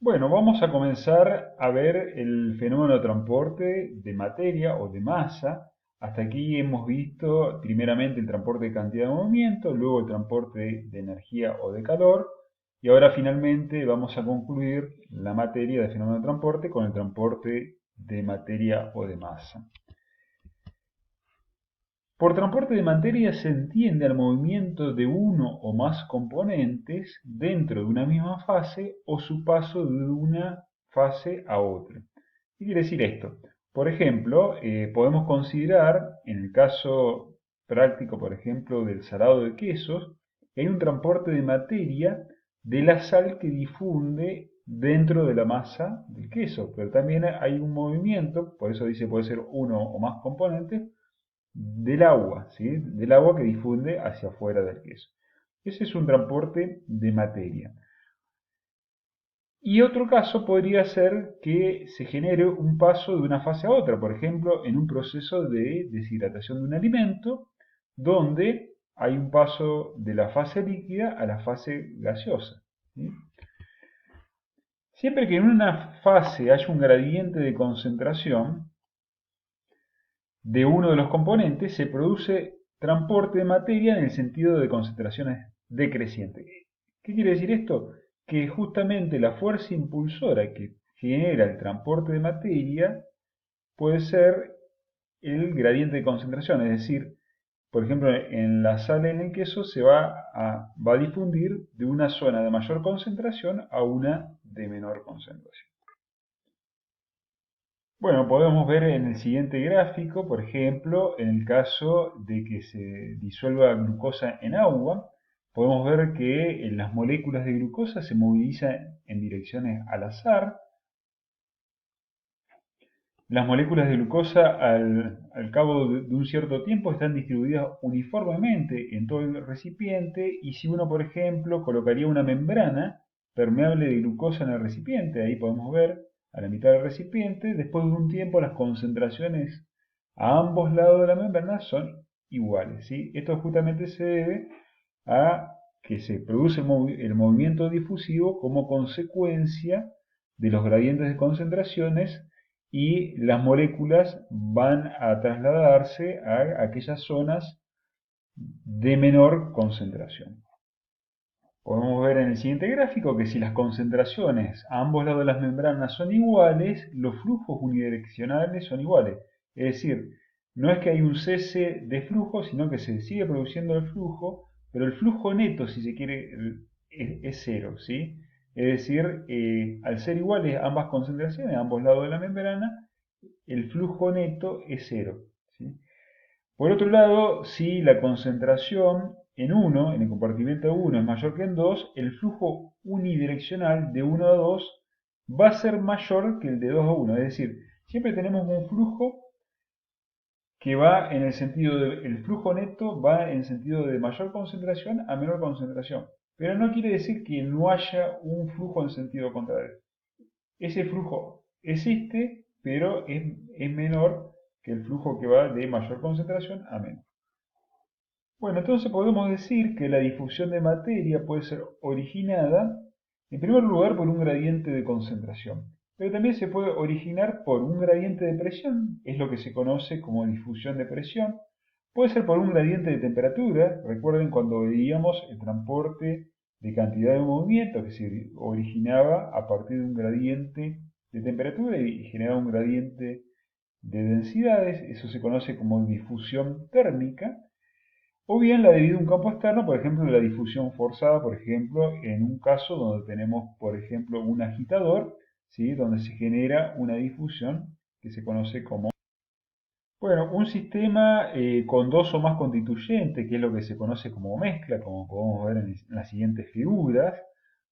Bueno, vamos a comenzar a ver el fenómeno de transporte de materia o de masa. Hasta aquí hemos visto primeramente el transporte de cantidad de movimiento, luego el transporte de energía o de calor, y ahora finalmente vamos a concluir la materia del fenómeno de transporte con el transporte de materia o de masa. Por transporte de materia se entiende al movimiento de uno o más componentes dentro de una misma fase o su paso de una fase a otra. ¿Qué quiere decir esto? Por ejemplo, podemos considerar, en el caso práctico, por ejemplo, del salado de quesos, que hay un transporte de materia de la sal que difunde dentro de la masa del queso, pero también hay un movimiento, por eso dice puede ser uno o más componentes, del agua, ¿sí? Del agua que difunde hacia afuera del queso. Ese es un transporte de materia. Y otro caso podría ser que se genere un paso de una fase a otra, por ejemplo, en un proceso de deshidratación de un alimento, donde hay un paso de la fase líquida a la fase gaseosa, ¿sí? Siempre que en una fase haya un gradiente de concentración, de uno de los componentes se produce transporte de materia en el sentido de concentraciones decrecientes. ¿Qué quiere decir esto? Que justamente la fuerza impulsora que genera el transporte de materia puede ser el gradiente de concentración, es decir, por ejemplo, en la sal en el queso va a difundir de una zona de mayor concentración a una de menor concentración. Bueno, podemos ver en el siguiente gráfico, por ejemplo, en el caso de que se disuelva glucosa en agua, podemos ver que las moléculas de glucosa se movilizan en direcciones al azar. Las moléculas de glucosa al cabo de un cierto tiempo están distribuidas uniformemente en todo el recipiente y si uno, por ejemplo, colocaría una membrana permeable de glucosa en el recipiente, ahí podemos ver a la mitad del recipiente, después de un tiempo las concentraciones a ambos lados de la membrana son iguales, ¿sí? Esto justamente se debe a que se produce el movimiento difusivo como consecuencia de los gradientes de concentraciones y las moléculas van a trasladarse a aquellas zonas de menor concentración. Podemos ver en el siguiente gráfico que si las concentraciones a ambos lados de las membranas son iguales, los flujos unidireccionales son iguales. Es decir, no es que hay un cese de flujo, sino que se sigue produciendo el flujo, pero el flujo neto, si se quiere, es cero, ¿sí? Es decir, al ser iguales ambas concentraciones a ambos lados de la membrana, el flujo neto es cero, ¿sí? Por otro lado, si la concentración en el compartimento 1 es mayor que en 2, el flujo unidireccional de 1 a 2 va a ser mayor que el de 2 a 1. Es decir, siempre tenemos un flujo que va en el sentido el flujo neto va en sentido de mayor concentración a menor concentración. Pero no quiere decir que no haya un flujo en sentido contrario. Ese flujo existe, pero es menor que el flujo que va de mayor concentración a menor. Bueno, entonces podemos decir que la difusión de materia puede ser originada, en primer lugar, por un gradiente de concentración, pero también se puede originar por un gradiente de presión, es lo que se conoce como difusión de presión, puede ser por un gradiente de temperatura, recuerden cuando veíamos el transporte de cantidad de movimiento que se originaba a partir de un gradiente de temperatura y generaba un gradiente de densidades, eso se conoce como difusión térmica, o bien la debido a un campo externo, por ejemplo, la difusión forzada, por ejemplo, en un caso donde tenemos, por ejemplo, un agitador, ¿sí? Donde se genera una difusión que se conoce como... Bueno, un sistema con dos o más constituyentes, que es lo que se conoce como mezcla, como podemos ver en las siguientes figuras,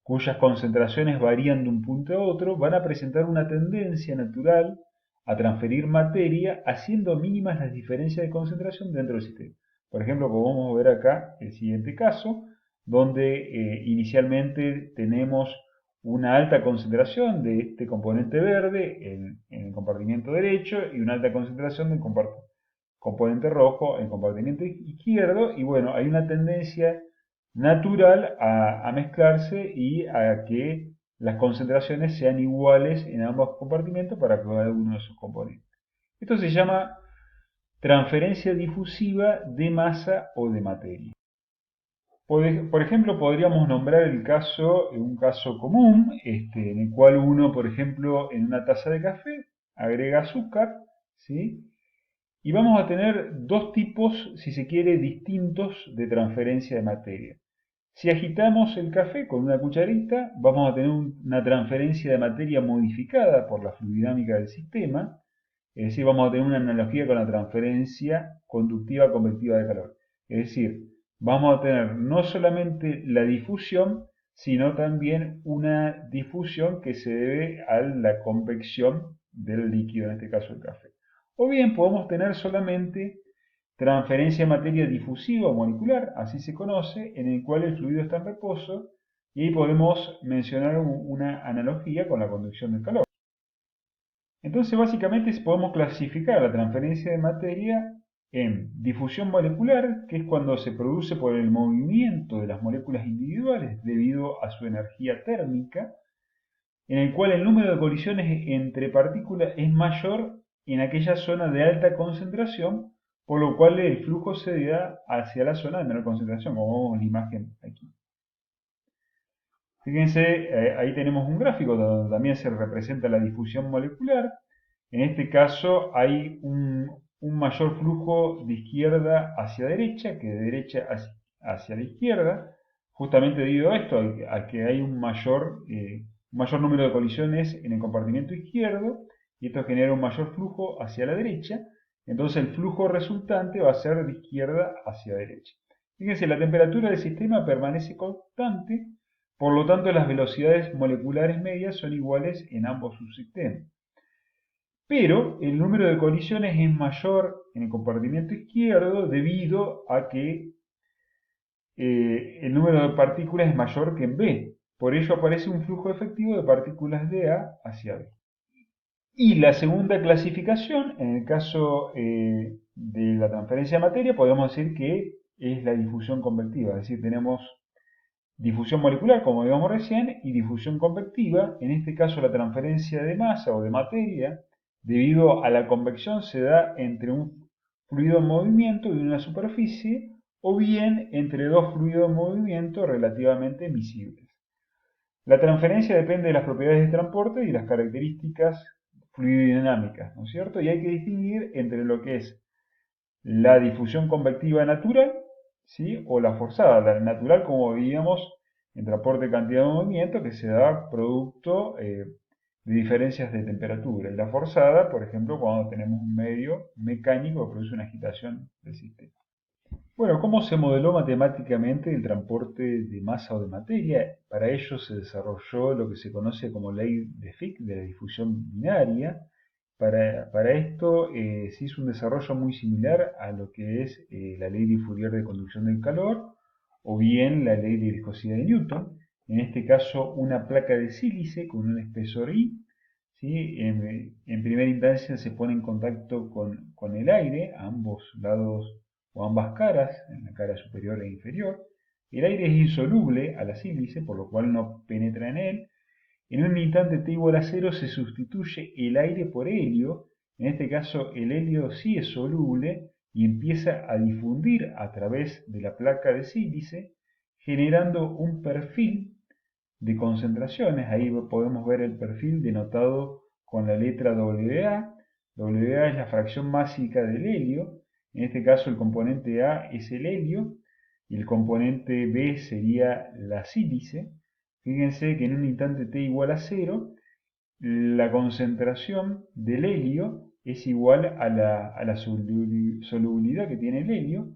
cuyas concentraciones varían de un punto a otro, van a presentar una tendencia natural a transferir materia, haciendo mínimas las diferencias de concentración dentro del sistema. Por ejemplo, podemos ver acá el siguiente caso, donde inicialmente tenemos una alta concentración de este componente verde en el compartimiento derecho y una alta concentración del componente rojo en el compartimiento izquierdo. Y bueno, hay una tendencia natural a mezclarse y a que las concentraciones sean iguales en ambos compartimentos para cada uno de sus componentes. Esto se llama transferencia difusiva de masa o de materia. Por ejemplo, podríamos nombrar un caso común, en el cual uno, por ejemplo, en una taza de café agrega azúcar, ¿sí? Y vamos a tener dos tipos, si se quiere, distintos de transferencia de materia. Si agitamos el café con una cucharita, vamos a tener una transferencia de materia modificada por la fluidinámica del sistema, es decir, vamos a tener una analogía con la transferencia conductiva convectiva de calor. Es decir, vamos a tener no solamente la difusión, sino también una difusión que se debe a la convección del líquido, en este caso el café. O bien podemos tener solamente transferencia de materia difusiva o molecular, así se conoce, en el cual el fluido está en reposo, y ahí podemos mencionar una analogía con la conducción del calor. Entonces, básicamente podemos clasificar la transferencia de materia en difusión molecular, que es cuando se produce por el movimiento de las moléculas individuales debido a su energía térmica, en el cual el número de colisiones entre partículas es mayor en aquella zona de alta concentración, por lo cual el flujo se da hacia la zona de menor concentración, como vemos en la imagen aquí. Fíjense, ahí tenemos un gráfico donde también se representa la difusión molecular. En este caso hay un mayor flujo de izquierda hacia derecha que de derecha hacia la izquierda, justamente debido a esto, a que hay un mayor número de colisiones en el compartimento izquierdo, y esto genera un mayor flujo hacia la derecha. Entonces el flujo resultante va a ser de izquierda hacia derecha. Fíjense, la temperatura del sistema permanece constante, por lo tanto las velocidades moleculares medias son iguales en ambos subsistemas. Pero el número de colisiones es mayor en el compartimento izquierdo debido a que el número de partículas es mayor que en B. Por ello aparece un flujo efectivo de partículas de A hacia B. Y la segunda clasificación, en el caso de la transferencia de materia, podemos decir que es la difusión convectiva. Es decir, tenemos difusión molecular, como vimos recién, y difusión convectiva. En este caso, la transferencia de masa o de materia, debido a la convección, se da entre un fluido en movimiento y una superficie, o bien entre dos fluidos en movimiento relativamente miscibles. La transferencia depende de las propiedades de transporte y las características fluidodinámicas, ¿no es cierto? Y hay que distinguir entre lo que es la difusión convectiva natural, ¿sí? O la forzada. La natural, como veíamos, en transporte de cantidad de movimiento, que se da producto de diferencias de temperatura. Y la forzada, por ejemplo, cuando tenemos un medio mecánico que produce una agitación del sistema. Bueno, ¿cómo se modeló matemáticamente el transporte de masa o de materia? Para ello se desarrolló lo que se conoce como ley de Fick, de la difusión binaria. Para esto se hizo un desarrollo muy similar a lo que es la ley de Fourier de conducción del calor o bien la ley de viscosidad de Newton. En este caso, una placa de sílice con un espesor I, ¿sí? En primera instancia se pone en contacto con el aire a ambos lados o ambas caras, en la cara superior e inferior. El aire es insoluble a la sílice, por lo cual no penetra en él. En un instante t igual a 0 se sustituye el aire por helio. En este caso el helio sí es soluble y empieza a difundir a través de la placa de sílice, generando un perfil de concentraciones. Ahí podemos ver el perfil denotado con la letra WA. WA es la fracción másica del helio. En este caso el componente A es el helio y el componente B sería la sílice. Fíjense que en un instante t igual a 0, la concentración del helio es igual a la solubilidad que tiene el helio,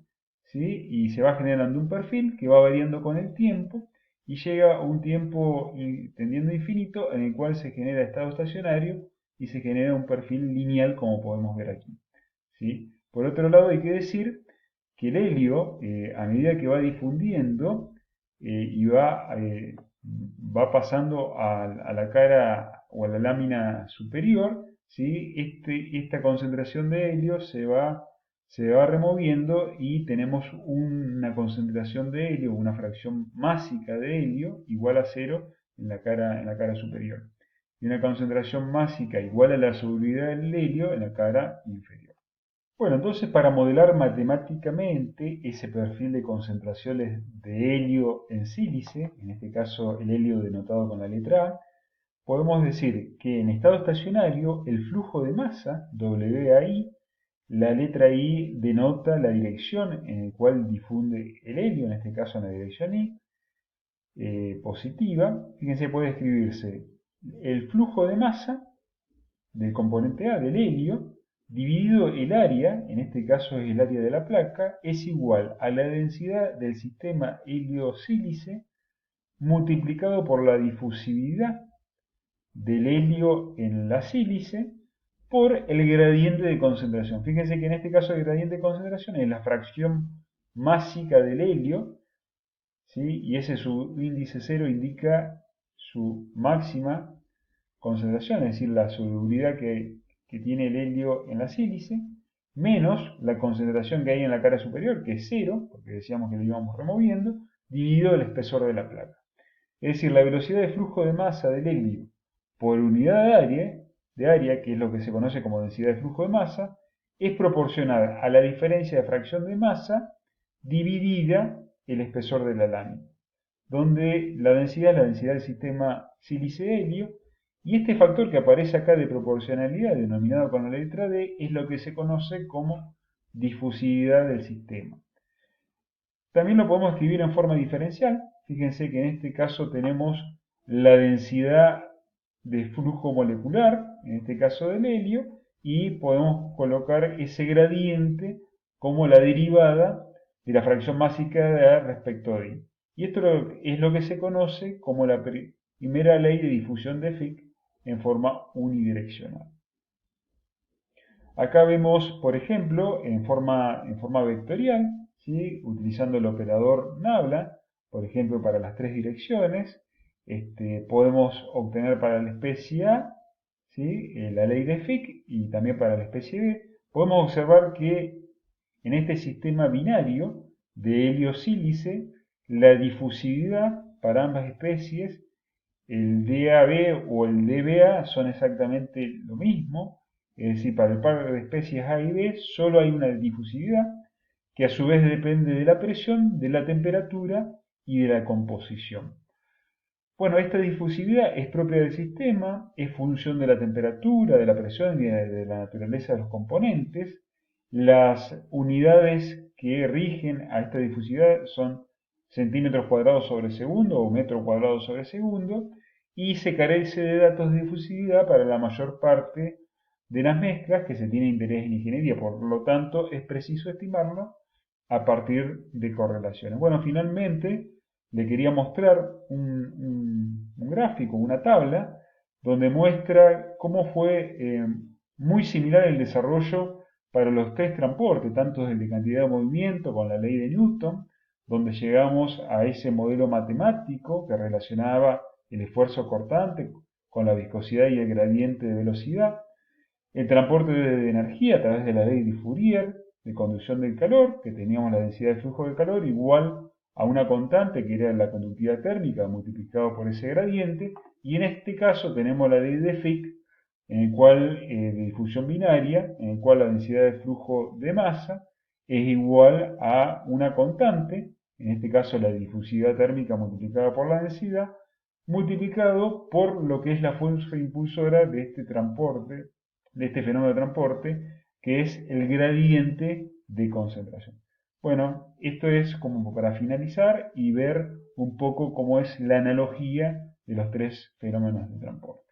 ¿sí? Y se va generando un perfil que va variando con el tiempo y llega a un tiempo tendiendo a infinito en el cual se genera estado estacionario y se genera un perfil lineal como podemos ver aquí, ¿sí? Por otro lado hay que decir que el helio, a medida que va difundiendo y va pasando a la cara o a la lámina superior, ¿sí? Esta concentración de helio se va removiendo y tenemos una concentración de helio, una fracción másica de helio igual a 0 en la cara superior, y una concentración másica igual a la solubilidad del helio en la cara inferior. Bueno, entonces para modelar matemáticamente ese perfil de concentraciones de helio en sílice, en este caso el helio denotado con la letra A, podemos decir que en estado estacionario el flujo de masa, WAI, la letra I denota la dirección en la cual difunde el helio, en este caso en la dirección I, positiva. Fíjense, puede escribirse el flujo de masa del componente A, del helio, dividido el área, en este caso es el área de la placa, es igual a la densidad del sistema helio-sílice multiplicado por la difusividad del helio en la sílice por el gradiente de concentración. Fíjense que en este caso el gradiente de concentración es la fracción másica del helio, ¿sí? Y ese su índice 0 indica su máxima concentración, es decir, la solubilidad que tiene el helio en la sílice, menos la concentración que hay en la cara superior, que es 0, porque decíamos que lo íbamos removiendo, dividido el espesor de la placa. Es decir, la velocidad de flujo de masa del helio por unidad de área, que es lo que se conoce como densidad de flujo de masa, es proporcional a la diferencia de fracción de masa dividida el espesor de la lámina, donde la densidad es la densidad del sistema sílice-helio, y este factor que aparece acá de proporcionalidad, denominado con la letra D, es lo que se conoce como difusividad del sistema. También lo podemos escribir en forma diferencial. Fíjense que en este caso tenemos la densidad de flujo molecular, en este caso del helio, y podemos colocar ese gradiente como la derivada de la fracción másica de A respecto de I. Y esto es lo que se conoce como la primera ley de difusión de Fick en forma unidireccional. Acá vemos, por ejemplo, en forma vectorial, ¿sí? Utilizando el operador nabla, por ejemplo, para las tres direcciones, podemos obtener para la especie A, ¿sí? La ley de Fick, y también para la especie B. Podemos observar que en este sistema binario de helio-sílice, la difusividad para ambas especies, el DAB o el DBA, son exactamente lo mismo. Es decir, para el par de especies A y B solo hay una difusividad que a su vez depende de la presión, de la temperatura y de la composición. Bueno, esta difusividad es propia del sistema, es función de la temperatura, de la presión y de la naturaleza de los componentes. Las unidades que rigen a esta difusividad son centímetros cuadrados sobre segundo o metro cuadrado sobre segundo, y se carece de datos de difusividad para la mayor parte de las mezclas que se tiene interés en ingeniería. Por lo tanto, es preciso estimarlo a partir de correlaciones. Bueno, finalmente le quería mostrar un gráfico, una tabla, donde muestra cómo fue muy similar el desarrollo para los test transporte, tanto el de cantidad de movimiento con la ley de Newton, donde llegamos a ese modelo matemático que relacionaba el esfuerzo cortante con la viscosidad y el gradiente de velocidad, el transporte de energía a través de la ley de Fourier, de conducción del calor, que teníamos la densidad de flujo de calor igual a una constante que era la conductividad térmica multiplicado por ese gradiente, y en este caso tenemos la ley de Fick, en el cual, de difusión binaria, en el cual la densidad de flujo de masa es igual a una constante, en este caso la difusividad térmica multiplicada por la densidad, multiplicado por lo que es la fuerza impulsora de este transporte, de este fenómeno de transporte, que es el gradiente de concentración. Bueno, esto es como para finalizar y ver un poco cómo es la analogía de los tres fenómenos de transporte.